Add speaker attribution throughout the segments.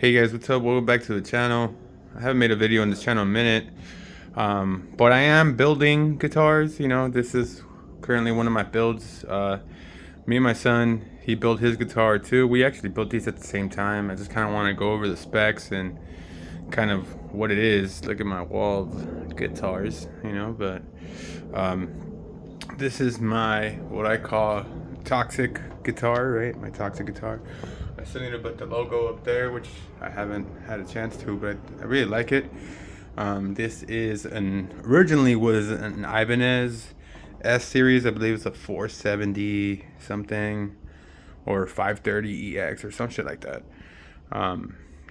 Speaker 1: Hey guys, what's up? Welcome back to the channel. I haven't made a video on this channel in a minute, but I am building guitars. This is currently one of my builds. Me and my son, he built his guitar too. We actually built these at the same time. I just kind of want to go over the specs and kind of what it is. Look at my wall of guitars, but this is my, what I call toxic guitar, right? My toxic guitar. I still need to put the logo up there, which I haven't had a chance to, but I really like it. This is originally was an Ibanez S series. I believe it's a 470 something or 530 EX or some shit like that.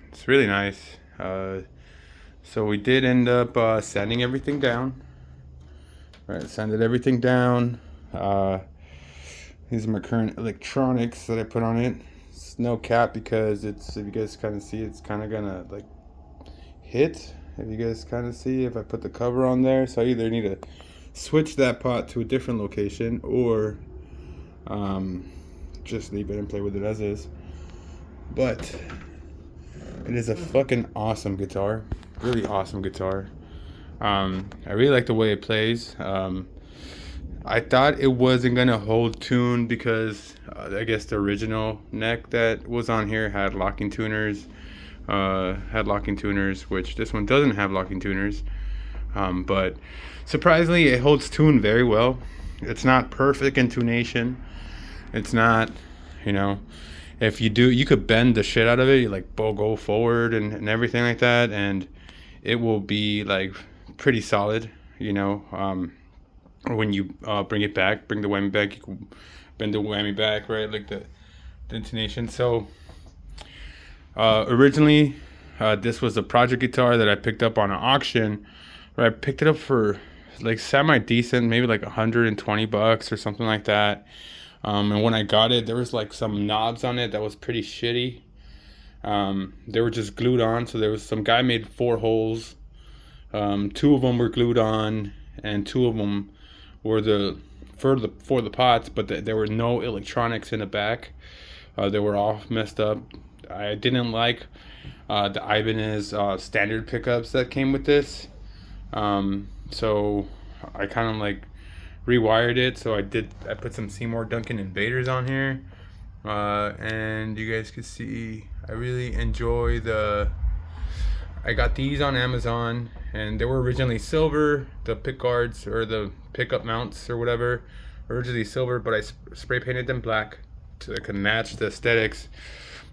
Speaker 1: It's really nice. So we did end up sanding everything down. Right, sanded everything down. These are my current electronics that I put on it. It's no cap because it's, if you guys kind of see, it's kind of gonna like hit. If you guys kind of see, if I put the cover on there, so I either need to switch that pot to a different location or just leave it and play with it as is. But it is a fucking awesome guitar, really awesome guitar. I really like the way it plays. I thought it wasn't gonna hold tune because I guess the original neck that was on here had locking tuners, which this one doesn't have locking tuners. But surprisingly, it holds tune very well. It's not perfect intonation. It's not, if you do, you could bend the shit out of it. You like go forward and everything like that, and it will be like pretty solid, when you bring it back, bring the whammy back, you can bend the whammy back, right, like the intonation. So originally this was a project guitar that I picked up on an auction, right? I picked it up for like semi decent, maybe like $120 or something like that. And when I got it, there was like some knobs on it that was pretty shitty. They were just glued on, so there was some guy made 4 holes. 2 of them were glued on, and 2 of them were for the pots, but there were no electronics in the back. They were all messed up. I didn't like the Ibanez standard pickups that came with this, so I kind of like rewired it. So I put some Seymour Duncan Invaders on here, and you guys can see I really enjoy I got these on Amazon, and they were originally silver. The pick guards or the pickup mounts or whatever, originally silver, but I spray painted them black so it could match the aesthetics.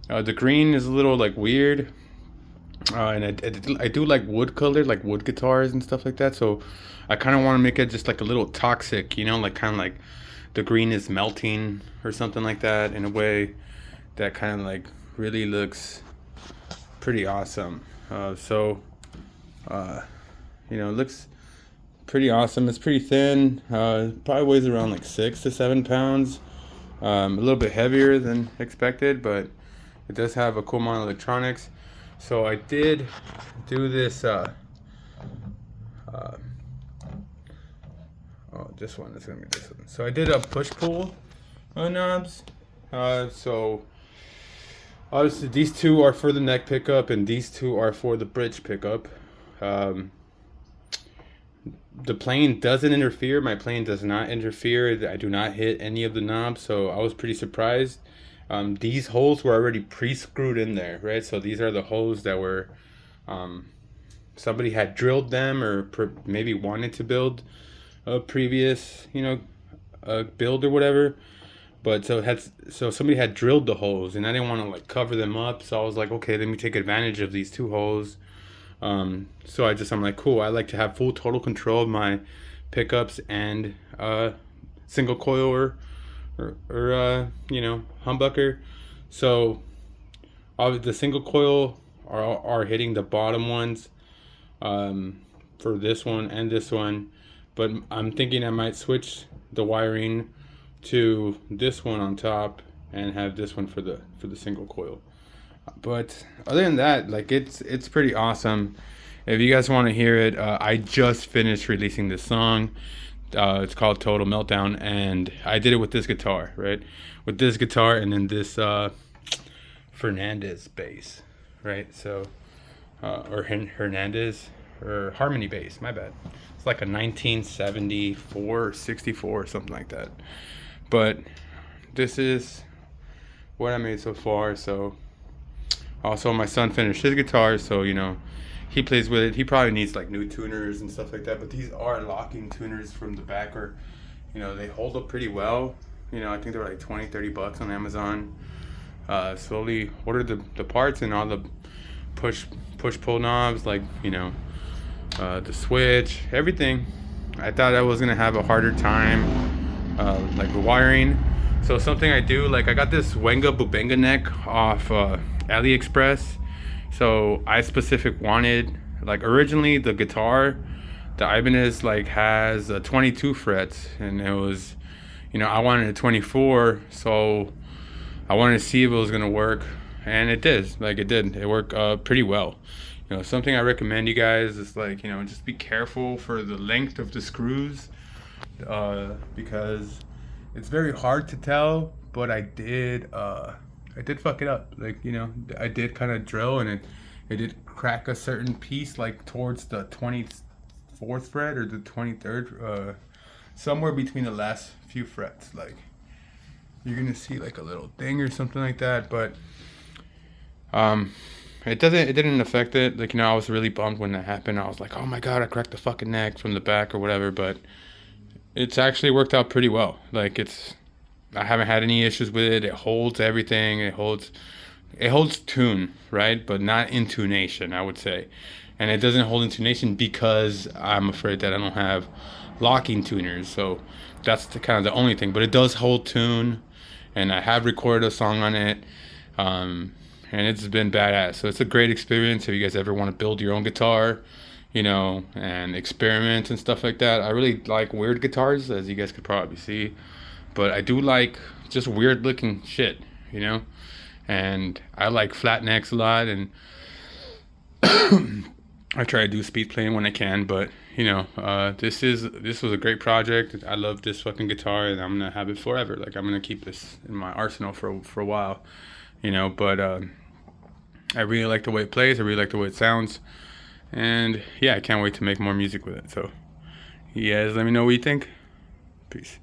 Speaker 1: The green is a little like weird, and I do like wood colored, like wood guitars and stuff like that. So I kind of want to make it just like a little toxic, like kind of like the green is melting or something like that, in a way that kind of like really looks pretty awesome. It looks pretty awesome. It's pretty thin. Probably weighs around like 6 to 7 pounds. A little bit heavier than expected, but it does have a cool amount of electronics. So I did do this. This one is gonna be this one. So I did a push-pull knobs. So obviously these 2 are for the neck pickup, and these 2 are for the bridge pickup. The plane doesn't interfere. My plane does not interfere. I do not hit any of the knobs, so I was pretty surprised. These holes were already pre-screwed in there, right? So these are the holes that were, somebody had drilled them, or maybe wanted to build a previous, build or whatever. But so somebody had drilled the holes, and I didn't want to like cover them up. So I was like, okay, let me take advantage of these 2 holes. So I'm like, cool. I like to have full total control of my pickups and single coil or humbucker. So the single coil are hitting the bottom ones for this one and this one, but I'm thinking I might switch the wiring to this one on top and have this one for the single coil. But other than that, like it's pretty awesome. If you guys want to hear it, I just finished releasing this song. It's called Total Meltdown, and I did it with this guitar, right? With this guitar, and then this Fernandez bass, right? So, or Hernandez, or Harmony bass, my bad. It's like a 1974 or 64 or something like that. But this is what I made so far. So also my son finished his guitar, so he plays with it. He probably needs like new tuners and stuff like that, but these are locking tuners from the back, or they hold up pretty well. I think they're like 20-30 bucks on Amazon. Slowly ordered the parts and all the push pull knobs, like the switch, everything. I thought I was gonna have a harder time like wiring. So something I do, like I got this Wenga Bubenga neck off AliExpress. So I specific wanted, like originally the guitar, the Ibanez like has 22 frets, and it was, I wanted a 24, so I wanted to see if it was gonna work, and it did. Like it did. It worked pretty well. Something I recommend you guys is like, just be careful for the length of the screws, because it's very hard to tell. But I did fuck it up. Like I did kind of drill, and it did crack a certain piece, like towards the 24th fret or the 23rd, somewhere between the last few frets. Like you're gonna see like a little thing or something like that, but it didn't affect it. Like I was really bummed when that happened. I was like, oh my god, I cracked the fucking neck from the back or whatever. But it's actually worked out pretty well. Like I haven't had any issues with it. It holds everything. It holds tune, right? But not intonation, I would say. And it doesn't hold intonation because I'm afraid that I don't have locking tuners. So that's kind of the only thing. But it does hold tune, and I have recorded a song on it. And it's been badass. So it's a great experience if you guys ever want to build your own guitar, and experiment and stuff like that. I really like weird guitars, as you guys could probably see. But I do like just weird looking shit, and I like flat necks a lot, and I try to do speed playing when I can. But this was a great project. I love this fucking guitar, and I'm gonna have it forever. Like I'm gonna keep this in my arsenal for a while, But I really like the way it plays. I really like the way it sounds, and yeah, I can't wait to make more music with it. So you guys let me know what you think. Peace.